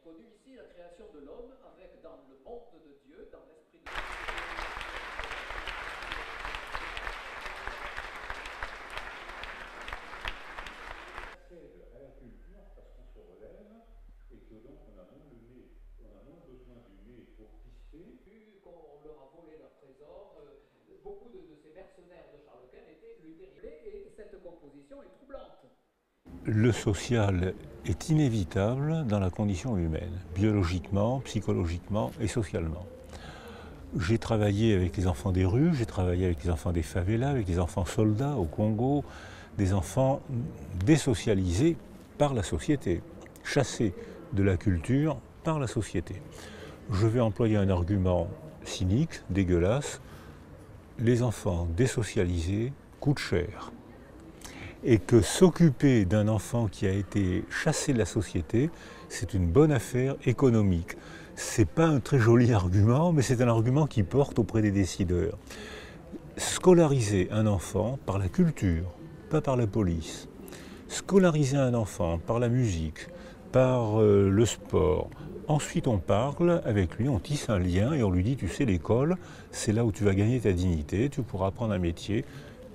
connu ici la création de l'homme avec dans le monde de Dieu, dans l'esprit de Dieu. À la culture parce qu'on se relève et que donc on a moins besoin du nez pour pisser. Vu qu'on leur a volé leur trésor, beaucoup de ces mercenaires de Charles Quint étaient luthériens et cette composition est troublante. Le social est inévitable dans la condition humaine, biologiquement, psychologiquement et socialement. J'ai travaillé avec les enfants des rues, j'ai travaillé avec les enfants des favelas, avec les enfants soldats au Congo, des enfants désocialisés par la société, chassés de la culture par la société. Je vais employer un argument cynique, dégueulasse. Les enfants désocialisés coûtent cher. Et que s'occuper d'un enfant qui a été chassé de la société, c'est une bonne affaire économique. C'est pas un très joli argument, mais c'est un argument qui porte auprès des décideurs. Scolariser un enfant par la culture, pas par la police. Scolariser un enfant par la musique, par le sport. Ensuite on parle avec lui, on tisse un lien et on lui dit, tu sais, l'école, c'est là où tu vas gagner ta dignité, tu pourras apprendre un métier.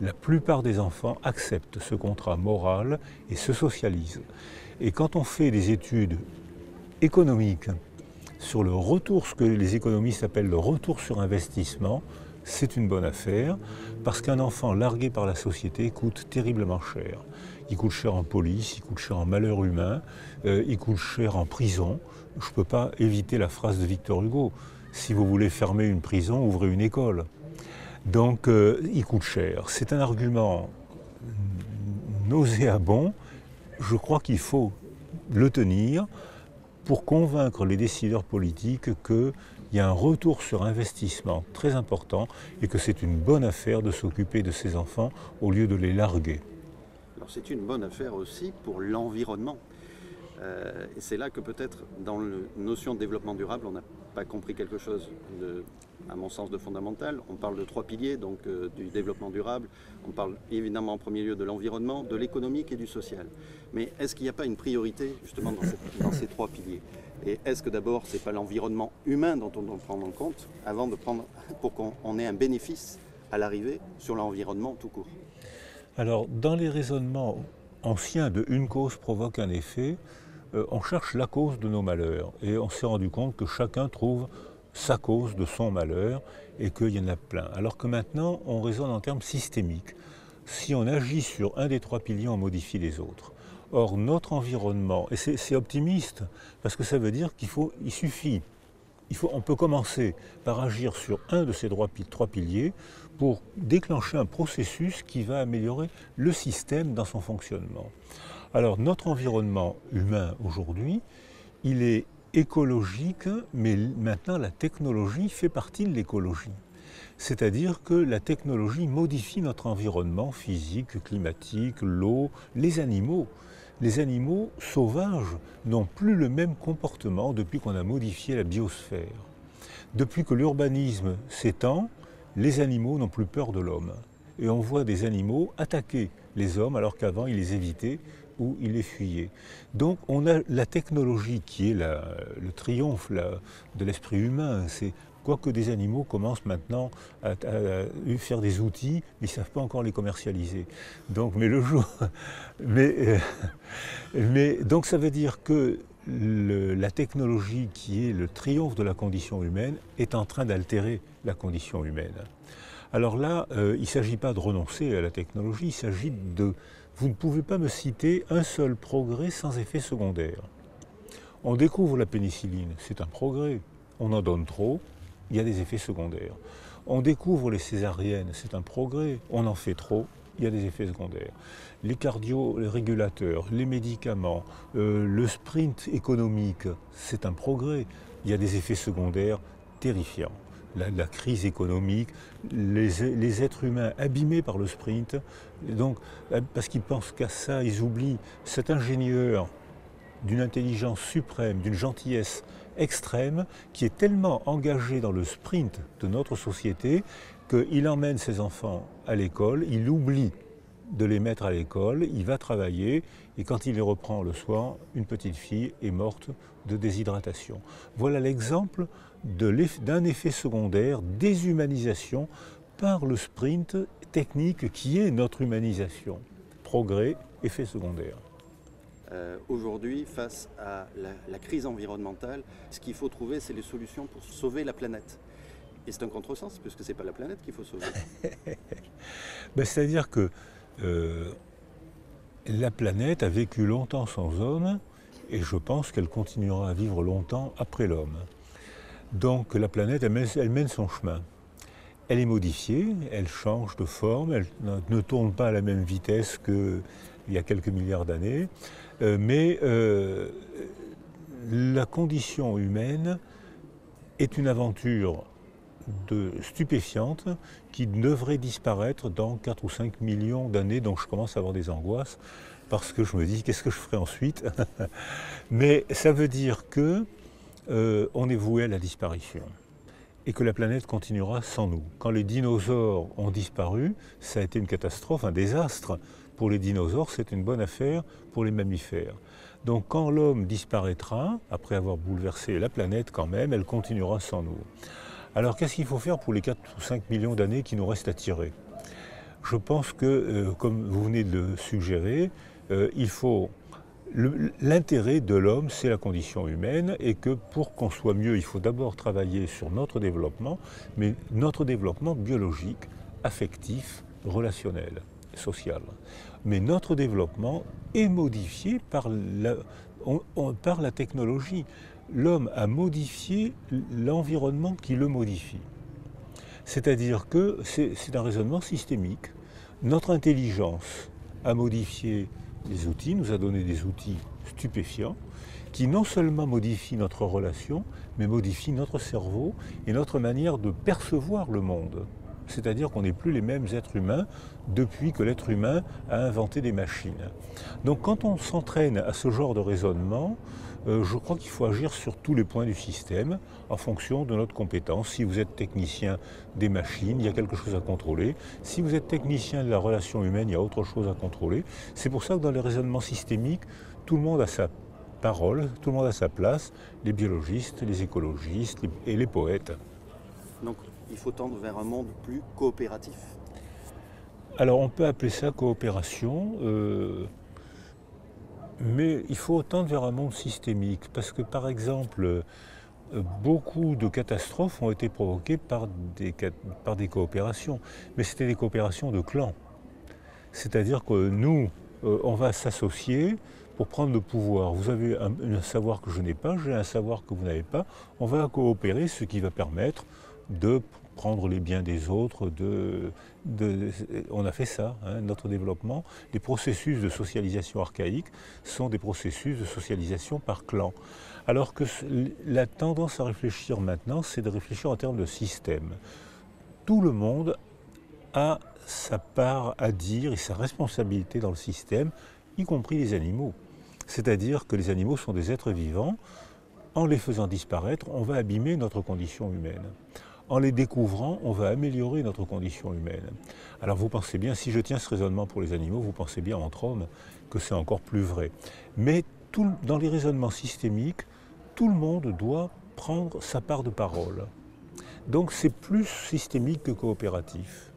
La plupart des enfants acceptent ce contrat moral et se socialisent. Et quand on fait des études économiques sur le retour, ce que les économistes appellent le retour sur investissement, c'est une bonne affaire, parce qu'un enfant largué par la société coûte terriblement cher. Il coûte cher en police, il coûte cher en malheur humain, il coûte cher en prison. Je ne peux pas éviter la phrase de Victor Hugo. Si vous voulez fermer une prison, ouvrez une école. Donc il coûte cher. C'est un argument nauséabond. Je crois qu'il faut le tenir pour convaincre les décideurs politiques qu'il y a un retour sur investissement très important et que c'est une bonne affaire de s'occuper de ces enfants au lieu de les larguer. Alors c'est une bonne affaire aussi pour l'environnement. Et c'est là que peut-être dans la notion de développement durable, on n'a pas compris quelque chose à mon sens, de fondamental. On parle de 3 piliers donc, du développement durable. On parle évidemment en premier lieu de l'environnement, de l'économique et du social. Mais est-ce qu'il n'y a pas une priorité justement dans ces 3 piliers? Et est-ce que d'abord, ce n'est pas l'environnement humain dont on doit prendre en compte avant de prendre, pour qu'on ait un bénéfice à l'arrivée sur l'environnement tout court? Alors, dans les raisonnements anciens de une cause provoque un effet, on cherche la cause de nos malheurs. Et on s'est rendu compte que chacun trouve sa cause de son malheur et qu'il y en a plein. Alors que maintenant, on raisonne en termes systémiques. Si on agit sur un des 3 piliers, on modifie les autres. Or, notre environnement, et c'est optimiste, parce que ça veut dire on peut commencer par agir sur un de ces 3 piliers pour déclencher un processus qui va améliorer le système dans son fonctionnement. Alors, notre environnement humain aujourd'hui, il est écologique, mais maintenant la technologie fait partie de l'écologie. C'est-à-dire que la technologie modifie notre environnement physique, climatique, l'eau, les animaux. Les animaux sauvages n'ont plus le même comportement depuis qu'on a modifié la biosphère. Depuis que l'urbanisme s'étend, les animaux n'ont plus peur de l'homme. Et on voit des animaux attaquer les hommes alors qu'avant ils les évitaient ou ils les fuyaient. Donc on a la technologie qui est le triomphe de l'esprit humain. Quoique des animaux commencent maintenant à faire des outils, mais ils ne savent pas encore les commercialiser. Donc, mais le jour. Donc ça veut dire que la technologie qui est le triomphe de la condition humaine est en train d'altérer la condition humaine. Alors là, il ne s'agit pas de renoncer à la technologie, il s'agit de... Vous ne pouvez pas me citer un seul progrès sans effet secondaire. On découvre la pénicilline, c'est un progrès. On en donne trop, il y a des effets secondaires. On découvre les césariennes, c'est un progrès. On en fait trop, il y a des effets secondaires. Les régulateurs, les médicaments, le sprint économique, c'est un progrès. Il y a des effets secondaires terrifiants. La crise économique, les êtres humains abîmés par le sprint, donc, parce qu'ils pensent qu'à ça, ils oublient cet ingénieur d'une intelligence suprême, d'une gentillesse extrême, qui est tellement engagé dans le sprint de notre société qu'il emmène ses enfants à l'école, il oublie de les mettre à l'école, il va travailler, et quand il les reprend le soir, une petite fille est morte de déshydratation. Voilà l'exemple d'un effet secondaire, déshumanisation, par le sprint technique qui est notre humanisation. Progrès, effet secondaire. Aujourd'hui, face à la crise environnementale, ce qu'il faut trouver, c'est les solutions pour sauver la planète. Et c'est un contresens, puisque ce n'est pas la planète qu'il faut sauver. C'est-à-dire que la planète a vécu longtemps sans homme, et je pense qu'elle continuera à vivre longtemps après l'homme. Donc la planète, elle mène son chemin. Elle est modifiée, elle change de forme, elle ne tourne pas à la même vitesse qu'il y a quelques milliards d'années, mais la condition humaine est une aventure stupéfiante qui devrait disparaître dans 4 ou 5 millions d'années, donc je commence à avoir des angoisses parce que je me dis qu'est-ce que je ferai ensuite. Mais ça veut dire que on est voué à la disparition et que la planète continuera sans nous. Quand les dinosaures ont disparu, ça a été une catastrophe, un désastre. Pour les dinosaures, c'est une bonne affaire pour les mammifères. Donc quand l'homme disparaîtra, après avoir bouleversé la planète quand même, elle continuera sans nous. Alors qu'est-ce qu'il faut faire pour les 4 ou 5 millions d'années qui nous restent à tirer? Je pense que, comme vous venez de le suggérer, l'intérêt de l'homme, c'est la condition humaine, et que pour qu'on soit mieux, il faut d'abord travailler sur notre développement, mais notre développement biologique, affectif, relationnel, social. Mais notre développement est modifié par la technologie. L'homme a modifié l'environnement qui le modifie. C'est-à-dire que c'est un raisonnement systémique. Notre intelligence a modifié les outils, nous a donné des outils stupéfiants qui non seulement modifient notre relation, mais modifient notre cerveau et notre manière de percevoir le monde. C'est-à-dire qu'on n'est plus les mêmes êtres humains depuis que l'être humain a inventé des machines. Donc quand on s'entraîne à ce genre de raisonnement, je crois qu'il faut agir sur tous les points du système en fonction de notre compétence. Si vous êtes technicien des machines, il y a quelque chose à contrôler. Si vous êtes technicien de la relation humaine, il y a autre chose à contrôler. C'est pour ça que dans les raisonnements systémiques, tout le monde a sa parole, tout le monde a sa place, les biologistes, les écologistes et les poètes. Donc il faut tendre vers un monde plus coopératif. Alors on peut appeler ça coopération, mais il faut tendre vers un monde systémique, parce que par exemple, beaucoup de catastrophes ont été provoquées par des coopérations, mais c'était des coopérations de clans. C'est-à-dire que nous, on va s'associer pour prendre le pouvoir. Vous avez un savoir que je n'ai pas, j'ai un savoir que vous n'avez pas, on va coopérer, ce qui va permettre de prendre les biens des autres, on a fait ça, hein, notre développement. Les processus de socialisation archaïque sont des processus de socialisation par clan. Alors que la tendance à réfléchir maintenant, c'est de réfléchir en termes de système. Tout le monde a sa part à dire et sa responsabilité dans le système, y compris les animaux. C'est-à-dire que les animaux sont des êtres vivants. En les faisant disparaître, on va abîmer notre condition humaine. En les découvrant, on va améliorer notre condition humaine. Alors vous pensez bien, si je tiens ce raisonnement pour les animaux, vous pensez bien entre hommes que c'est encore plus vrai. Mais dans les raisonnements systémiques, tout le monde doit prendre sa part de parole. Donc c'est plus systémique que coopératif.